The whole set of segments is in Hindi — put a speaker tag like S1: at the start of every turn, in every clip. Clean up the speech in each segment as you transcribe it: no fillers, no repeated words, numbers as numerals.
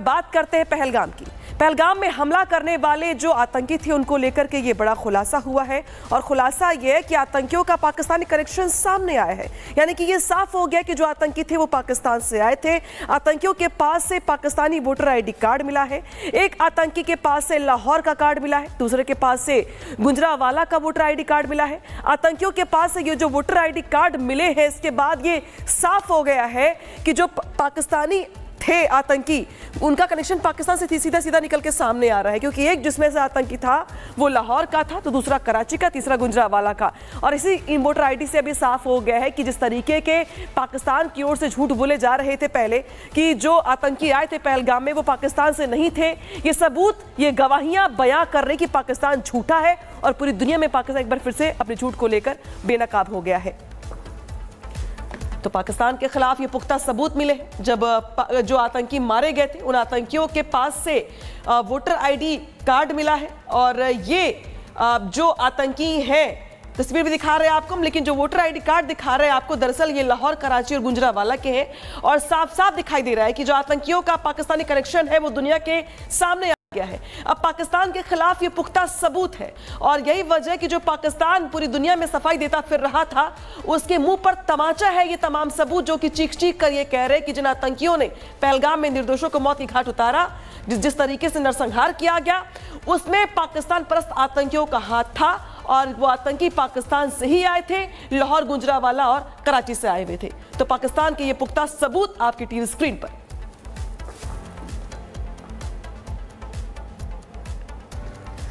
S1: बात करते हैं पहलगाम की। पहलगाम में हमला करने वाले जो आतंकी थे उनको लेकर के ये बड़ा खुलासा हुआ है और खुलासा ये है कि आतंकियों का पाकिस्तानी कनेक्शन सामने आया है। यानी कि ये साफ हो गया कि जो आतंकी थे वो पाकिस्तान से आए थे। आतंकियों के पास से पाकिस्तानी वोटर आईडी कार्ड मिला है। एक आतंकी के पास से लाहौर का कार्ड मिला है, दूसरे के पास से गुजरांवाला का वोटर आईडी कार्ड मिला है। आतंकियों के पास से ये जो वोटर आईडी कार्ड मिले हैं, इसके बाद ये साफ हो गया है कि जो पाकिस्तानी थे आतंकी, उनका कनेक्शन पाकिस्तान से सीधा निकल के सामने आ रहा है, क्योंकि एक जिसमें से आतंकी था वो लाहौर का था, तो दूसरा कराची का, तीसरा गुजरांवाला का। और इसी इन वोटर आईडी से अभी साफ हो गया है कि जिस तरीके के पाकिस्तान की ओर से झूठ बोले जा रहे थे पहले कि जो आतंकी आए थे पहलगाम में वो पाकिस्तान से नहीं थे, ये सबूत, ये गवाहियां बयां कर रही कि पाकिस्तान झूठा है और पूरी दुनिया में पाकिस्तान एक बार फिर से अपने झूठ को लेकर बेनकाब हो गया है। तो पाकिस्तान के खिलाफ ये पुख्ता सबूत मिले जब जो आतंकी मारे गए थे उन आतंकियों के पास से वोटर आईडी कार्ड मिला है। और ये जो आतंकी हैं, तस्वीर भी दिखा रहे हैं आपको, लेकिन जो वोटर आईडी कार्ड दिखा रहे हैं आपको, दरअसल ये लाहौर, कराची और गुजरांवाला के हैं। और साफ साफ दिखाई दे रहा है कि जो आतंकियों का पाकिस्तानी कनेक्शन है वो दुनिया के सामने गया है। अब पाकिस्तान के खिलाफ ये पुख्ता सबूत है और यही वजह कि जो पाकिस्तान पूरी दुनिया में सफाई देता फिर रहा था, उसके मुंह पर तमाचा है ये तमाम सबूत जो कि चीख कर ये कह रहे हैं कि जिन आतंकियों ने पहलगाम में निर्दोषों को मौत की घाट उतारा, जिस तरीके से नरसंहार किया गया, उसमें पाकिस्तान परस्त आतंकियों का हाथ था और वो आतंकी पाकिस्तान से ही आए थे, लाहौर, गुजरांवाला और कराची से आए हुए थे। तो पाकिस्तान के ये पुख्ता सबूत आपकी टीवी स्क्रीन पर।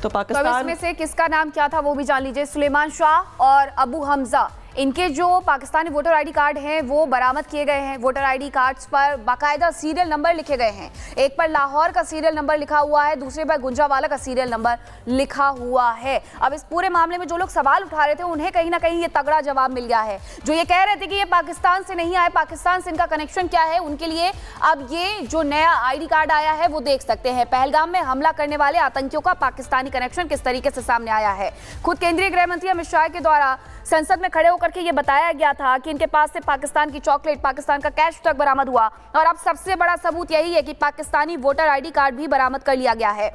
S1: तो पाकिस्तान
S2: में से किसका नाम क्या था वो भी जान लीजिए। सुलेमान शाह और अबू हमजा, इनके जो पाकिस्तानी वोटर आईडी कार्ड हैं वो बरामद किए गए हैं। वोटर आईडी कार्ड्स पर बाकायदा सीरियल नंबर लिखे गए हैं। एक पर लाहौर का सीरियल नंबर लिखा हुआ है, दूसरे पर गुजरांवाला का सीरियल नंबर लिखा हुआ है। अब इस पूरे मामले में जो लोग सवाल उठा रहे थे उन्हें कहीं ना कहीं ये तगड़ा जवाब मिल गया है। जो ये कह रहे थे कि ये पाकिस्तान से नहीं आए, पाकिस्तान से इनका कनेक्शन क्या है, उनके लिए अब ये जो नया आईडी कार्ड आया है वो देख सकते हैं। पहलगाम में हमला करने वाले आतंकियों का पाकिस्तानी कनेक्शन किस तरीके से सामने आया है। खुद केंद्रीय गृह मंत्री अमित शाह के द्वारा संसद में खड़े होकर के ये बताया गया था कि इनके पास से पाकिस्तान की चॉकलेट, पाकिस्तान का कैश तक बरामद हुआ। और अब सबसे बड़ा सबूत यही है कि पाकिस्तानी वोटर आईडी कार्ड भी बरामद कर लिया गया है।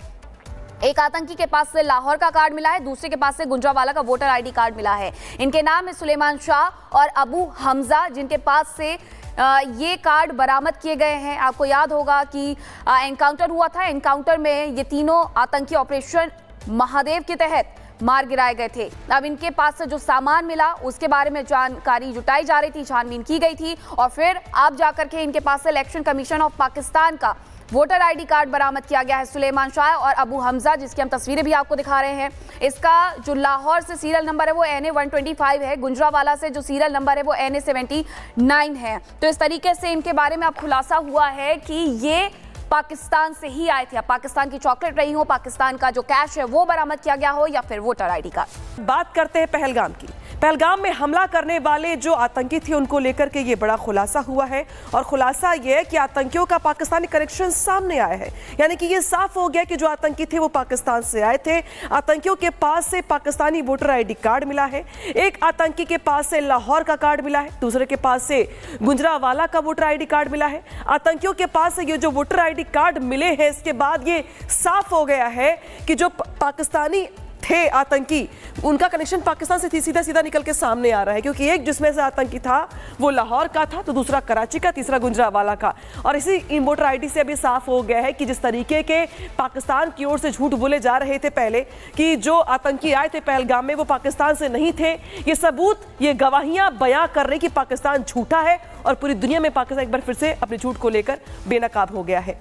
S2: एक आतंकी के पास से लाहौर का कार्ड मिला है, दूसरे के पास से गुजरांवाला का वोटर आईडी कार्ड मिला है। इनके नाम है सुलेमान शाह और अबू हमजा, जिनके पास से ये कार्ड बरामद किए गए हैं। आपको याद होगा कि एनकाउंटर हुआ था। एनकाउंटर में ये तीनों आतंकी ऑपरेशन महादेव के तहत मार गिराए गए थे। अब इनके पास से जो सामान मिला उसके बारे में जानकारी जुटाई जा रही थी, छानबीन की गई थी और फिर आप जाकर के इनके पास से इलेक्शन कमीशन ऑफ पाकिस्तान का वोटर आईडी कार्ड बरामद किया गया है। सुलेमान शाह और अबू हमजा, जिसकी हम तस्वीरें भी आपको दिखा रहे हैं। इसका जो लाहौर से सीरियल नंबर है वो NA 125 है, गुजरांवाला से जो सीरियल नंबर है वो NA 79 है। तो इस तरीके से इनके बारे में अब खुलासा हुआ है कि ये पाकिस्तान से ही आए थे। पाकिस्तान की चॉकलेट रही हो, पाकिस्तान का जो कैश है वो बरामद किया गया हो या फिर वोटर आईडी कार्ड।
S1: बात करते हैं पहलगाम की। पहलगाम में हमला करने वाले जो आतंकी थे उनको लेकर के ये बड़ा खुलासा हुआ है और खुलासा ये है कि आतंकियों का पाकिस्तानी कनेक्शन सामने आया है। यानी कि ये साफ हो गया कि जो आतंकी थे वो पाकिस्तान से आए थे। आतंकियों के पास से पाकिस्तानी वोटर आईडी कार्ड मिला है। एक आतंकी के पास से लाहौर का कार्ड मिला है, दूसरे के पास से गुजरांवाला का वोटर आईडी कार्ड मिला है। आतंकियों के पास से ये जो वोटर आईडी कार्ड मिले हैं, इसके बाद ये साफ हो गया है कि जो पाकिस्तानी थे आतंकी, उनका कनेक्शन पाकिस्तान से सीधा निकल के सामने आ रहा है, क्योंकि एक जिसमें से आतंकी था वो लाहौर का था, तो दूसरा कराची का, तीसरा गुजरांवाला का। और इसी इन वोटर आईडी से अभी साफ हो गया है कि जिस तरीके के पाकिस्तान की ओर से झूठ बोले जा रहे थे पहले कि जो आतंकी आए थे पहलगाम में वो पाकिस्तान से नहीं थे, ये सबूत, ये गवाहियां बयां कर रही कि पाकिस्तान झूठा है और पूरी दुनिया में पाकिस्तान एक बार फिर से अपने झूठ को लेकर बेनकाब हो गया है।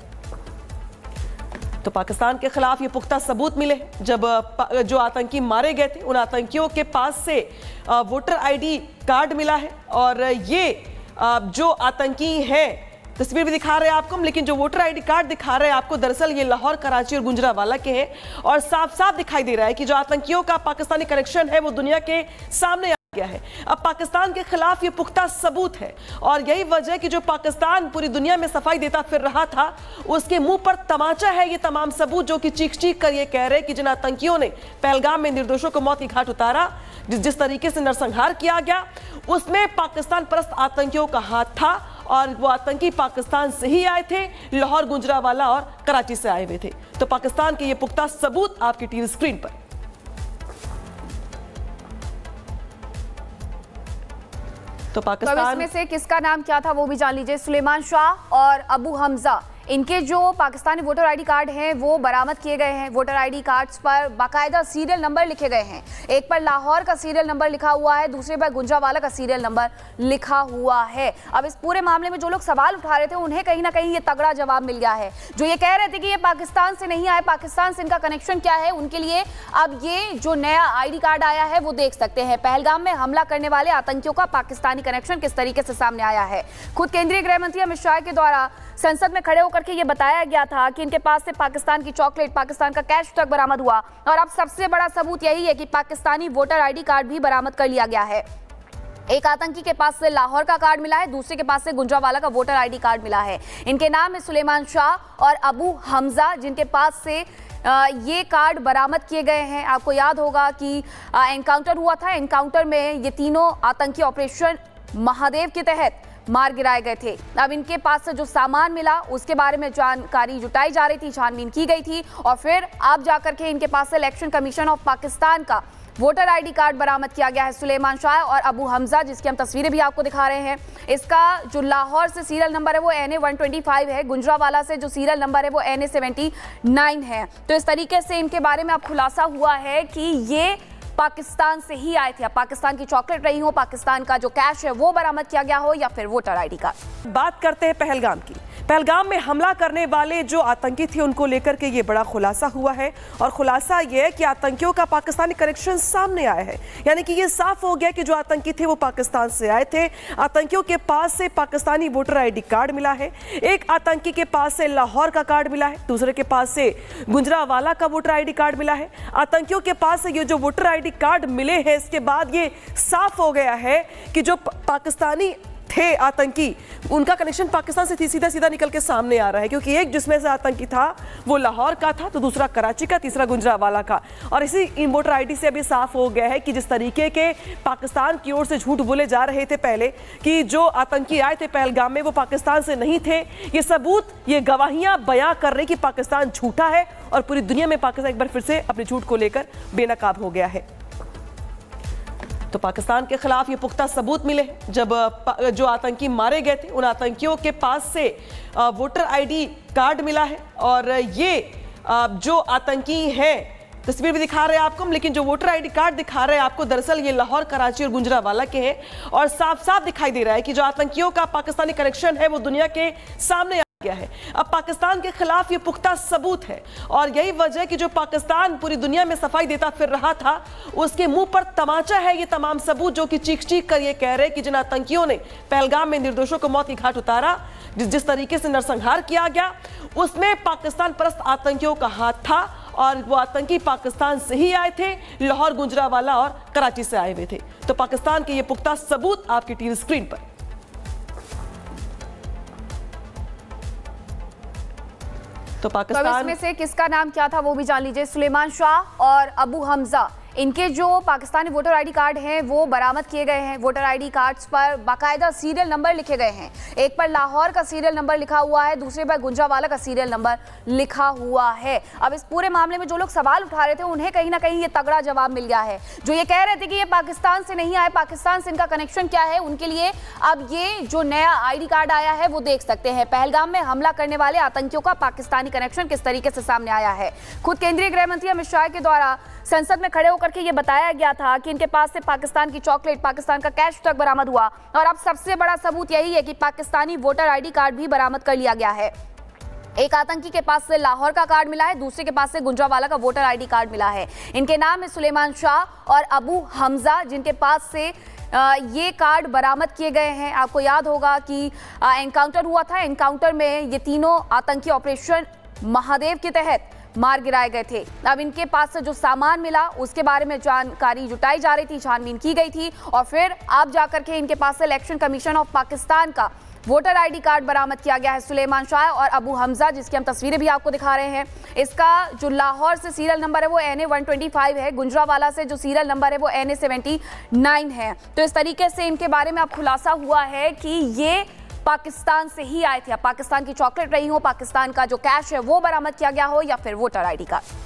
S1: तो पाकिस्तान के खिलाफ ये पुख्ता सबूत मिले जब जो आतंकी मारे गए थे उन आतंकियों के पास से वोटर आईडी कार्ड मिला है। और ये जो आतंकी हैं, तस्वीर भी दिखा रहे हैं आपको, लेकिन जो वोटर आईडी कार्ड दिखा रहे हैं आपको, दरअसल ये लाहौर, कराची और गुजरांवाला के हैं। और साफ साफ दिखाई दे रहा है कि जो आतंकियों का पाकिस्तानी कनेक्शन है वो दुनिया के सामने गया है। अब पाकिस्तान के खिलाफ ये पुख्ता सबूत है और यही वजह कि जो पाकिस्तान पूरी दुनिया में सफाई देता फिर रहा था, उसके मुंह पर तमाचा है ये तमाम सबूत जो कि चीख कर ये कह रहे हैं कि जिन आतंकियों ने पहलगाम में निर्दोषों को मौत की घाट उतारा, जिस तरीके से नरसंहार किया गया, उसमें पाकिस्तान परस्त आतंकियों का हाथ था और वो आतंकी पाकिस्तान से ही आए थे, लाहौर, गुजरांवाला और कराची से आए हुए थे। तो पाकिस्तान के ये पुख्ता सबूत आपकी टीवी स्क्रीन पर। तो पाकिस्तान
S2: इसमें से किसका नाम क्या था वो भी जान लीजिए। सुलेमान शाह और अबू हमजा, इनके जो पाकिस्तानी वोटर आईडी कार्ड हैं वो बरामद किए गए हैं। वोटर आईडी कार्ड्स पर बाकायदा सीरियल नंबर लिखे गए हैं। एक पर लाहौर का सीरियल नंबर लिखा हुआ है, दूसरे पर गुजरांवाला का सीरियल नंबर लिखा हुआ है। अब इस पूरे मामले में जो लोग सवाल उठा रहे थे उन्हें कहीं ना कहीं ये तगड़ा जवाब मिल गया है। जो ये कह रहे थे कि ये पाकिस्तान से नहीं आए, पाकिस्तान से इनका कनेक्शन क्या है, उनके लिए अब ये जो नया आईडी कार्ड आया है वो देख सकते हैं। पहलगाम में हमला करने वाले आतंकियों का पाकिस्तानी कनेक्शन किस तरीके से सामने आया है। खुद केंद्रीय गृह मंत्री अमित शाह के द्वारा संसद में खड़े होकर के ये बताया गया था कि इनके पास से पाकिस्तान की चॉकलेट, पाकिस्तान का कैश तक बरामद हुआ। और अब सबसे बड़ा सबूत यही है कि पाकिस्तानी वोटर आईडी कार्ड भी बरामद कर लिया गया है। एक आतंकी के पास से लाहौर का कार्ड मिला है, दूसरे के पास से गुजरांवाला का वोटर आईडी कार्ड मिला है। इनके नाम है सुलेमान शाह और अबू हमजा, जिनके पास से ये कार्ड बरामद किए गए हैं। आपको याद होगा कि एनकाउंटर हुआ था। एनकाउंटर में ये तीनों आतंकी ऑपरेशन महादेव के तहत मार गिराए गए थे। अब इनके पास से जो सामान मिला उसके बारे में जानकारी जुटाई जा रही थी, छानबीन की गई थी और फिर अब जाकर के इनके पास से इलेक्शन कमीशन ऑफ पाकिस्तान का वोटर आईडी कार्ड बरामद किया गया है। सुलेमान शाह और अबू हमजा, जिसकी हम तस्वीरें भी आपको दिखा रहे हैं। इसका जो लाहौर से सीरियल नंबर है वो NA-125 है, गुजरांवाला से जो सीरियल नंबर है वो NA-79 है। तो इस तरीके से इनके बारे में अब खुलासा हुआ है कि ये पाकिस्तान से ही आए थे। पाकिस्तान की चॉकलेट रही हो, पाकिस्तान का जो कैश है वो बरामद किया गया हो या फिर वोटर आईडी कार्ड।
S1: बात करते हैं पहलगाम की। पहलगाम में हमला करने वाले जो आतंकी थे उनको लेकर के ये बड़ा खुलासा हुआ है और खुलासा ये है कि आतंकियों का पाकिस्तानी कनेक्शन सामने आया है। यानी कि ये साफ हो गया कि जो आतंकी थे वो पाकिस्तान से आए थे। आतंकियों के पास से पाकिस्तानी वोटर आईडी कार्ड मिला है। एक आतंकी के पास से लाहौर का कार्ड मिला है, दूसरे के पास से गुजरांवाला का वोटर आईडी कार्ड मिला है। आतंकियों के पास से ये जो वोटर आईडी कार्ड मिले हैं, इसके बाद ये साफ हो गया है कि जो पाकिस्तानी थे आतंकी, उनका कनेक्शन पाकिस्तान से सीधा सीधा निकल के सामने आ रहा है। क्योंकि एक जिसमें से आतंकी था वो लाहौर का था, तो दूसरा कराची का, तीसरा गुजरांवाला का। और इसी वोटर आईडी से अभी साफ हो गया है कि जिस तरीके के पाकिस्तान की ओर से झूठ बोले जा रहे थे पहले कि जो आतंकी आए थे पहलगाम में वो पाकिस्तान से नहीं थे, ये सबूत, ये गवाहियां बयां कर रही कि पाकिस्तान झूठा है और पूरी दुनिया में पाकिस्तान एक बार फिर से अपने झूठ को लेकर बेनकाब हो गया है। तो पाकिस्तान के खिलाफ ये पुख्ता सबूत मिले जब जो आतंकी मारे गए थे उन आतंकियों के पास से वोटर आईडी कार्ड मिला है। और ये जो आतंकी हैं, तस्वीर भी दिखा रहे हैं आपको, लेकिन जो वोटर आईडी कार्ड दिखा रहे हैं आपको, दरअसल ये लाहौर, कराची और गुजरांवाला के हैं। और साफ साफ दिखाई दे रहा है कि जो आतंकियों का पाकिस्तानी कनेक्शन है वो दुनिया के सामने गया है। अब पाकिस्तान के खिलाफ ये पुख्ता सबूत है और यही वजह है कि जो पाकिस्तान पूरी दुनिया में सफाई देता फिर रहा था, उसके मुंह पर तमाचा है ये तमाम सबूत, जो कि चीख चीख कर ये कह रहे हैं कि जिन आतंकियों ने पहलगाम में निर्दोषों को मौत की घाट उतारा, जिस तरीके से नरसंहार किया गया, उसमें पाकिस्तान परस्त आतंकियों का हाथ था। और वो आतंकी पाकिस्तान से ही आए थे, लाहौर, गुजरांवाला और कराची से आए हुए थे। तो पाकिस्तान के ये पुख्ता सबूत आपकी टीवी स्क्रीन पर। तो पाकिस्तान
S2: इसमें से किसका नाम क्या था वो भी जान लीजिए। सुलेमान शाह और अबू हमजा, इनके जो पाकिस्तानी वोटर आईडी कार्ड हैं वो बरामद किए गए हैं। वोटर आईडी कार्ड्स पर बाकायदा सीरियल नंबर लिखे गए हैं। एक पर लाहौर का सीरियल नंबर लिखा हुआ है, दूसरे पर गुजरांवाला का सीरियल नंबर लिखा हुआ है। अब इस पूरे मामले में जो लोग सवाल उठा रहे थे उन्हें कहीं ना कहीं ये तगड़ा जवाब मिल गया है। जो ये कह रहे थे कि ये पाकिस्तान से नहीं आए, पाकिस्तान से इनका कनेक्शन क्या है, उनके लिए अब ये जो नया आईडी कार्ड आया है वो देख सकते हैं। पहलगाम में हमला करने वाले आतंकियों का पाकिस्तानी कनेक्शन किस तरीके से सामने आया है। खुद केंद्रीय गृह मंत्री अमित शाह के द्वारा संसद में खड़े होकर के ये बताया गया था कि इनके पास से पाकिस्तान की चॉकलेट, पाकिस्तान का कैश तक बरामद हुआ। और अब सबसे बड़ा सबूत यही है कि पाकिस्तानी वोटर आईडी कार्ड भी बरामद कर लिया गया है। एक आतंकी के पास से लाहौर का कार्ड मिला है, दूसरे के पास से गुजरांवाला का वोटर आईडी कार्ड मिला है। इनके नाम है सुलेमान शाह और अबू हमजा, जिनके पास से ये कार्ड बरामद किए गए हैं। आपको याद होगा कि एनकाउंटर हुआ था। एनकाउंटर में ये तीनों आतंकी ऑपरेशन महादेव के तहत मार गिराए गए थे। अब इनके पास से जो सामान मिला उसके बारे में जानकारी जुटाई जा रही थी, छानबीन की गई थी और फिर अब जाकर के इनके पास से इलेक्शन कमीशन ऑफ पाकिस्तान का वोटर आईडी कार्ड बरामद किया गया है। सुलेमान शाह और अबू हमजा, जिसकी हम तस्वीरें भी आपको दिखा रहे हैं। इसका जो लाहौर से सीरियल नंबर है वो NA-125 है, गुजरांवाला से जो सीरियल नंबर है वो NA-79 है। तो इस तरीके से इनके बारे में अब खुलासा हुआ है कि ये पाकिस्तान से ही आए थे, या पाकिस्तान की चॉकलेट रही हो, पाकिस्तान का जो कैश है वो बरामद किया गया हो, या फिर वोटर आईडी कार्ड।